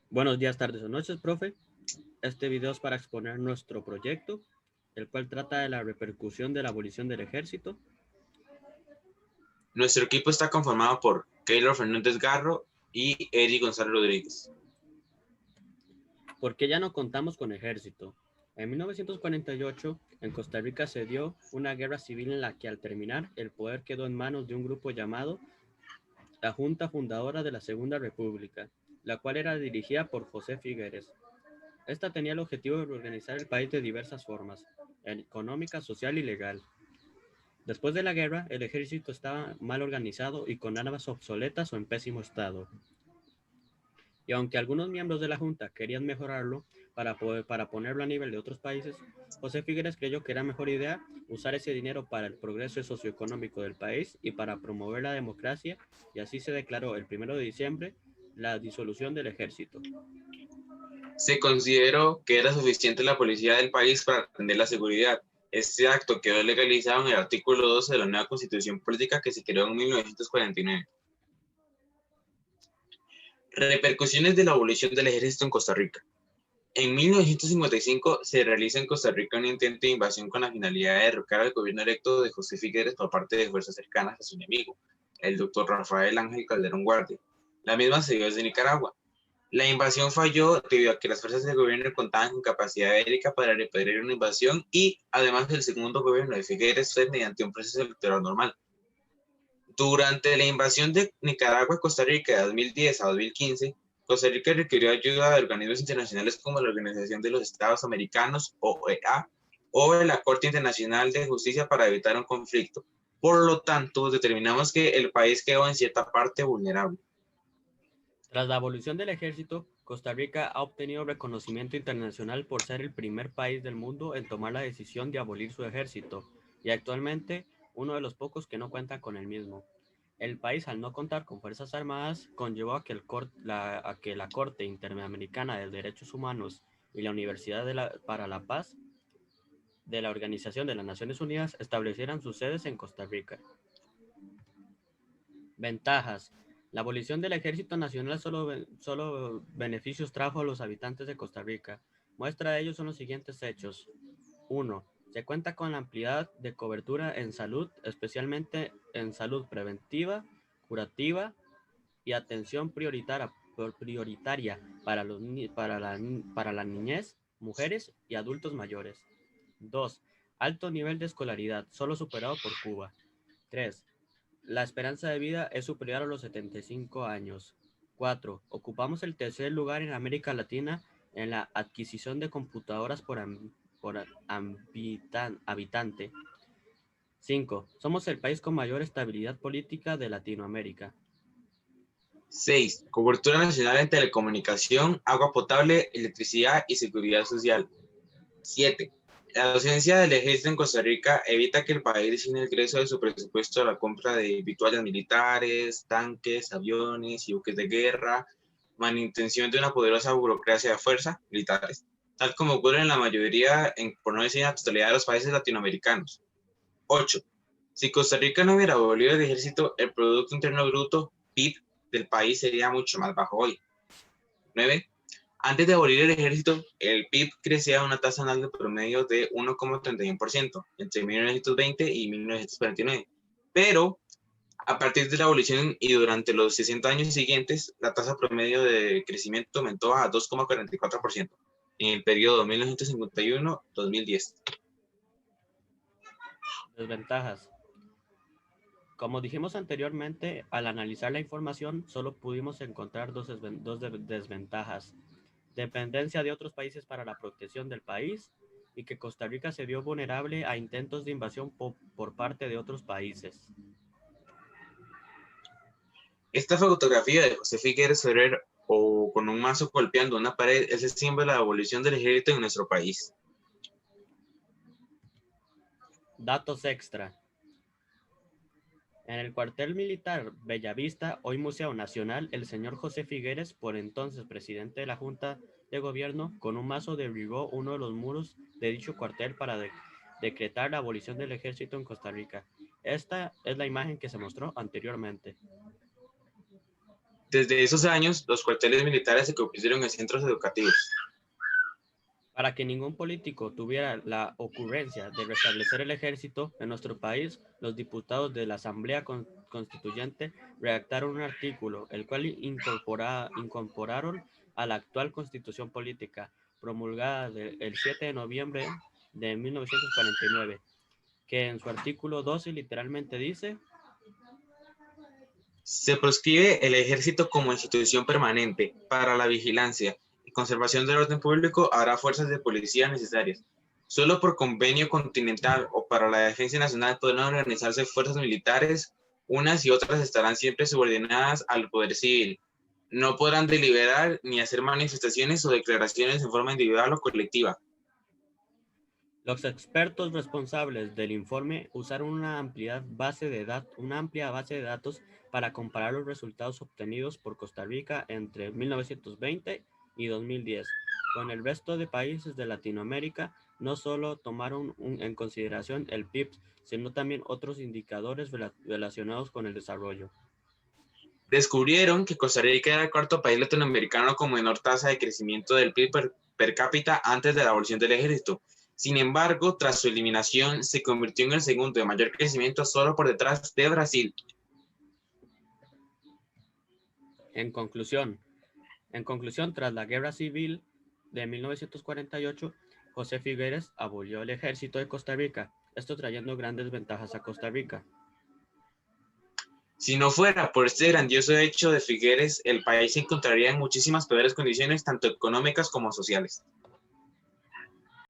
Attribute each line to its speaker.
Speaker 1: Buenos días, tardes o noches, profe. Este video es para exponer nuestro proyecto, el cual trata de la repercusión de la abolición del ejército.
Speaker 2: Nuestro equipo está conformado por Keylor Fernández Garro y Eric González Rodríguez.
Speaker 1: ¿Por qué ya no contamos con ejército? En 1948, en Costa Rica se dio una guerra civil en la que al terminar el poder quedó en manos de un grupo llamado la Junta Fundadora de la Segunda República, la cual era dirigida por José Figueres. Esta tenía el objetivo de reorganizar el país de diversas formas, económica, social y legal. Después de la guerra, el ejército estaba mal organizado y con armas obsoletas o en pésimo estado. Y aunque algunos miembros de la Junta querían mejorarlo para ponerlo a nivel de otros países, José Figueres creyó que era mejor idea usar ese dinero para el progreso socioeconómico del país y para promover la democracia, y así se declaró el 1 de diciembre la disolución del ejército.
Speaker 2: Se consideró que era suficiente la policía del país para atender la seguridad. Este acto quedó legalizado en el artículo 12 de la nueva Constitución Política que se creó en 1949. Repercusiones de la abolición del ejército en Costa Rica. En 1955 se realiza en Costa Rica un intento de invasión con la finalidad de derrocar al gobierno electo de José Figueres por parte de fuerzas cercanas a su enemigo, el doctor Rafael Ángel Calderón Guardia. La misma se dio desde Nicaragua. La invasión falló debido a que las fuerzas del gobierno contaban con capacidad bélica para repeler una invasión y, además, el segundo gobierno de Figueres fue mediante un proceso electoral normal. Durante la invasión de Nicaragua a Costa Rica de 2010 a 2015, Costa Rica requirió ayuda de organismos internacionales como la Organización de los Estados Americanos, OEA, o de la Corte Internacional de Justicia para evitar un conflicto. Por lo tanto, determinamos que el país quedó en cierta parte vulnerable.
Speaker 1: Tras la abolición del ejército, Costa Rica ha obtenido reconocimiento internacional por ser el primer país del mundo en tomar la decisión de abolir su ejército, y actualmente uno de los pocos que no cuenta con el mismo. El país, al no contar con fuerzas armadas, conllevó a que la Corte Interamericana de Derechos Humanos y la Universidad para la Paz de la Organización de las Naciones Unidas establecieran sus sedes en Costa Rica. Ventajas. La abolición del Ejército Nacional solo beneficios trajo a los habitantes de Costa Rica. Muestra de ello son los siguientes hechos. 1. Se cuenta con la ampliedad de cobertura en salud, especialmente en salud preventiva, curativa y atención prioritaria para la niñez, mujeres y adultos mayores. 2. Alto nivel de escolaridad, solo superado por Cuba. 3. La esperanza de vida es superior a los 75 años. 4. Ocupamos el tercer lugar en América Latina en la adquisición de computadoras por habitante. 5. Somos el país con mayor estabilidad política de Latinoamérica.
Speaker 2: 6. Cobertura nacional en telecomunicación, agua potable, electricidad y seguridad social. 7. La ausencia del ejército en Costa Rica evita que el país destine el ingreso de su presupuesto a la compra de vituallas militares, tanques, aviones y buques de guerra, manutención de una poderosa burocracia de fuerza militares, tal como ocurre en la mayoría, por no decir en la totalidad de los países latinoamericanos. 8. Si Costa Rica no hubiera abolido el ejército, el Producto Interno Bruto, PIB, del país sería mucho más bajo hoy. 9. Antes de abolir el ejército, el PIB crecía a una tasa anual de promedio de 1,31% entre 1920 y 1949. Pero a partir de la abolición y durante los 60 años siguientes, la tasa promedio de crecimiento aumentó a 2,44% en el periodo 1951-2010.
Speaker 1: Desventajas. Como dijimos anteriormente, al analizar la información solo pudimos encontrar dos desventajas. Dependencia de otros países para la protección del país y que Costa Rica se vio vulnerable a intentos de invasión por parte de otros países.
Speaker 2: Esta fotografía de José Figueres Ferrer o con un mazo golpeando una pared es el símbolo de la abolición del ejército en nuestro país.
Speaker 1: Datos extra. En el cuartel militar Bellavista, hoy Museo Nacional, el señor José Figueres, por entonces presidente de la Junta de Gobierno, con un mazo derribó uno de los muros de dicho cuartel para decretar la abolición del ejército en Costa Rica. Esta es la imagen que se mostró anteriormente.
Speaker 2: Desde esos años, los cuarteles militares se convirtieron en centros educativos.
Speaker 1: Para que ningún político tuviera la ocurrencia de restablecer el ejército en nuestro país, los diputados de la Asamblea Constituyente redactaron un artículo, el cual incorporaron a la actual Constitución Política, promulgada el 7 de noviembre de 1949, que en su artículo 12 literalmente dice:
Speaker 2: Se proscribe el ejército como institución permanente para la vigilancia y conservación del orden público. Habrá fuerzas de policía necesarias. Solo por convenio continental o para la defensa nacional podrán organizarse fuerzas militares. Unas y otras estarán siempre subordinadas al poder civil. No podrán deliberar ni hacer manifestaciones o declaraciones en forma individual o colectiva.
Speaker 1: Los expertos responsables del informe usaron una amplia base de datos para comparar los resultados obtenidos por Costa Rica entre 1920 y 2010 con el resto de países de Latinoamérica. No solo tomaron en consideración el PIB, sino también otros indicadores relacionados con el desarrollo.
Speaker 2: Descubrieron que Costa Rica era el cuarto país latinoamericano con menor tasa de crecimiento del PIB per cápita antes de la abolición del ejército. Sin embargo, tras su eliminación, se convirtió en el segundo de mayor crecimiento, solo por detrás de Brasil.
Speaker 1: En conclusión, tras la Guerra Civil de 1948, José Figueres abolió el ejército de Costa Rica, esto trayendo grandes ventajas a Costa Rica.
Speaker 2: Si no fuera por este grandioso hecho de Figueres, el país se encontraría en muchísimas peores condiciones, tanto económicas como sociales.